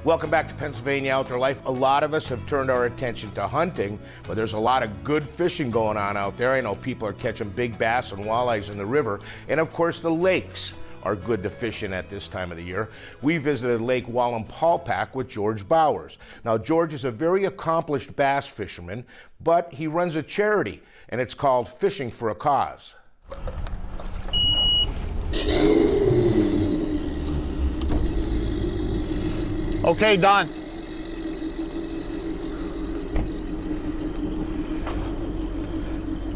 Welcome back to Pennsylvania Outdoor Life. A lot of us have turned our attention to hunting, but there's a lot of good fishing going on out there. I know people are catching big bass and walleyes in the river, and of course the lakes are good to fish in at this time of the year. We visited Lake Wallenpaupack with George Bowers. Now, George is a very accomplished bass fisherman, but he runs a charity, and it's called Fishing for a Cause. Okay, Don.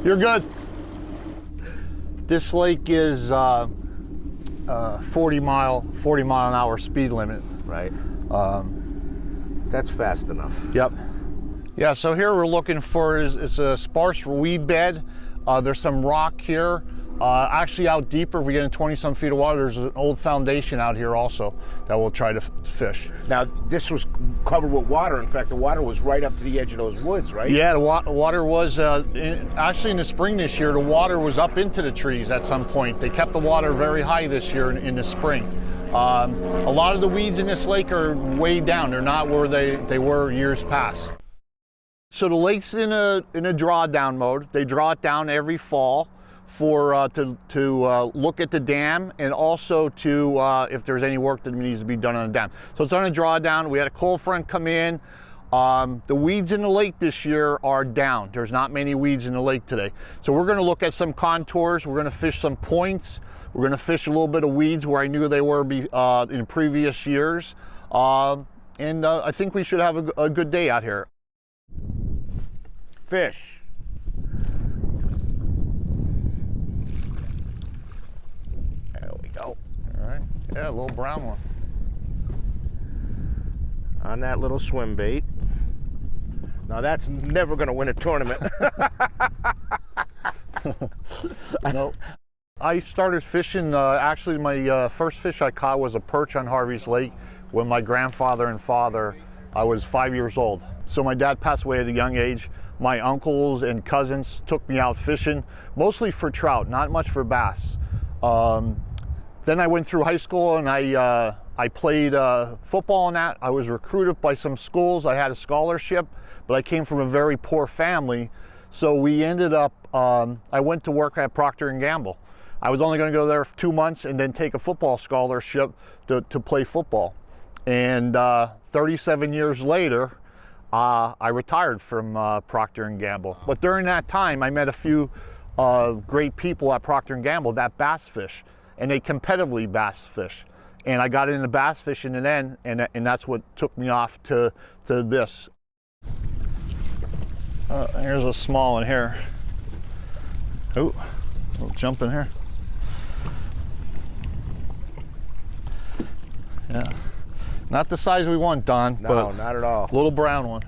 You're good. This lake is 40 mile an hour speed limit. Right. That's fast enough. Yep. Yeah, so here we're looking for is a sparse weed bed. There's some rock here. Actually out deeper, if we get in 20-some feet of water, there's an old foundation out here also that we'll try to fish. Now, this was covered with water. In fact, the water was right up to the edge of those woods, right? Yeah, the water was, actually in the spring this year, the water was up into the trees at some point. They kept the water very high this year in the spring. A lot of the weeds in this lake are way down. They're not where they were years past. So the lake's in a drawdown mode. They draw it down every fall for to look at the dam, and also to if there's any work that needs to be done on the dam. So it's on a drawdown. We had a cold front come in. The weeds in the lake this year are down. There's not many weeds in the lake today. So we're going to look at some contours. We're going to fish some points. We're going to fish a little bit of weeds where I knew they were in previous years. And I think we should have a good day out here. Fish. There we go. All right. Yeah, a little brown one. On that little swim bait. Now that's never going to win a tournament. Nope. I started fishing, actually my first fish I caught was a perch on Harvey's Lake when my grandfather and father, I was 5 years old. So my dad passed away at a young age. My uncles and cousins took me out fishing, mostly for trout, not much for bass. Then I went through high school and I played football and that. I was recruited by some schools. I had a scholarship, but I came from a very poor family. So we ended up, I went to work at Procter & Gamble. I was only going to go there for 2 months and then take a football scholarship to play football. And 37 years later, I retired from Procter & Gamble. But during that time, I met a few great people at Procter & Gamble that bass fish, and they competitively bass fish. And I got into bass fishing and that's what took me off to this. Here's a small one here. Oh, a little jump in here. Yeah, not the size we want, Don. No, but not at all. Little brown one.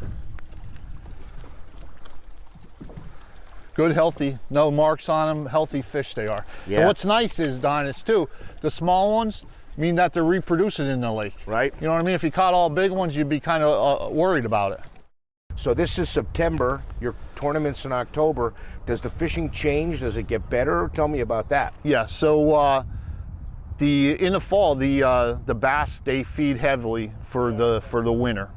Good, healthy, no marks on them, healthy fish they are. Yeah. And what's nice is, Don, is too, the small ones mean that they're reproducing in the lake. Right. You know what I mean? If you caught all big ones, you'd be kind of worried about it. So this is September, your tournament's in October. Does the fishing change? Does it get better? Tell me about that. Yeah, so in the fall, the bass, they feed heavily for the winter.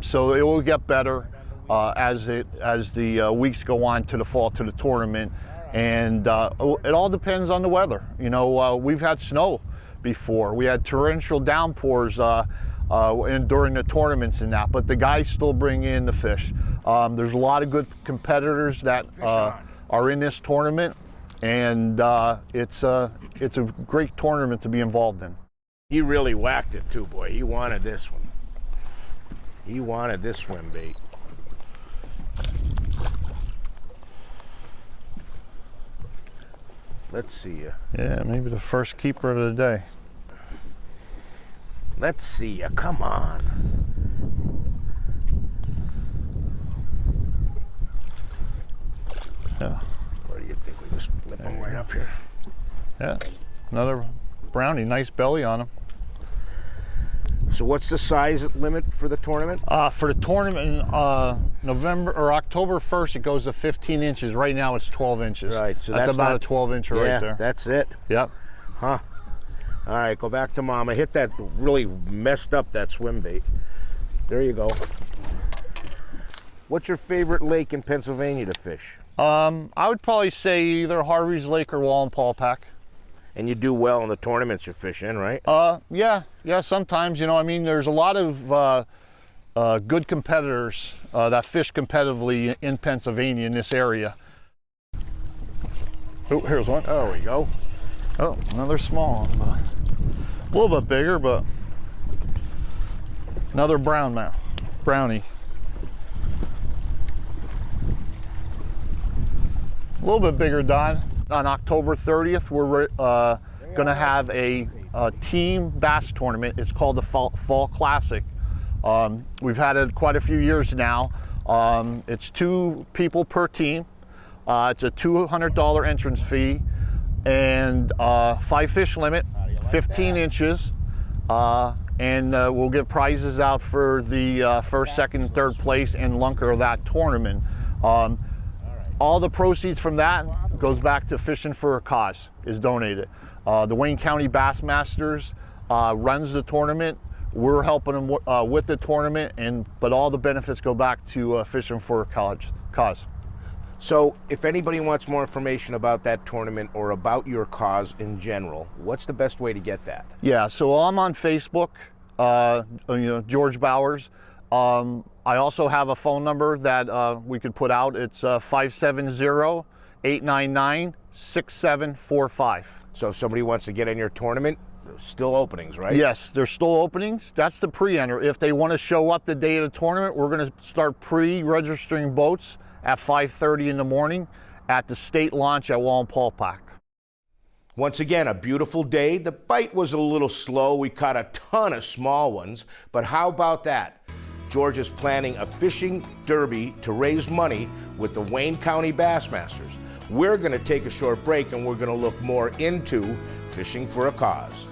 So it will get better as the weeks go on to the fall, to the tournament. And it all depends on the weather. You know, we've had snow before. We had torrential downpours during the tournaments and that, but the guys still bring in the fish. There's a lot of good competitors that are in this tournament, and it's a great tournament to be involved in. He really whacked it too, boy. He wanted this one. He wanted this swim bait. Let's see ya. Yeah, maybe the first keeper of the day. Let's see ya. Come on. Yeah. What do you think? We just flip them right up here. Yeah, another brownie. Nice belly on him. So what's the size limit for the tournament? For the tournament, November or October 1st, it goes to 15 inches. Right now, it's 12 inches. Right, so that's about a 12-incher right there. That's it. Yep. Huh. All right, go back to Mama. Hit that really messed up that swim bait. There you go. What's your favorite lake in Pennsylvania to fish? I would probably say either Harvey's Lake or Wallenpaupack. And you do well in the tournaments you fish in, right? Yeah, sometimes, I mean, there's a lot of good competitors that fish competitively in Pennsylvania in this area. Oh, here's one. Oh, there we go. Oh, another small one, but a little bit bigger, but another brownie. A little bit bigger, Don. On October 30th, we're going to have a team bass tournament. It's called the Fall Classic. We've had it quite a few years now. It's 2 people per team. It's a $200 entrance fee and 5 fish limit, 15 inches. And we'll give prizes out for the first, second, and third place and lunker of that tournament. All the proceeds from that goes back to Fishing for a Cause, is donated. The Wayne County Bassmasters runs the tournament. We're helping them with the tournament, but all the benefits go back to Fishing for a Cause. So if anybody wants more information about that tournament or about your cause in general, what's the best way to get that? Yeah, so I'm on Facebook, George Bowers. I also have a phone number that we could put out. It's 570-899-6745. So if somebody wants to get in your tournament, there's still openings, right? Yes, there's still openings. That's the pre-enter. If they want to show up the day of the tournament, we're going to start pre-registering boats at 5:30 in the morning at the state launch at Wallenpaupack. Once again, a beautiful day. The bite was a little slow. We caught a ton of small ones, but how about that? George is planning a fishing derby to raise money with the Wayne County Bassmasters. We're going to take a short break and we're going to look more into Fishing for a Cause.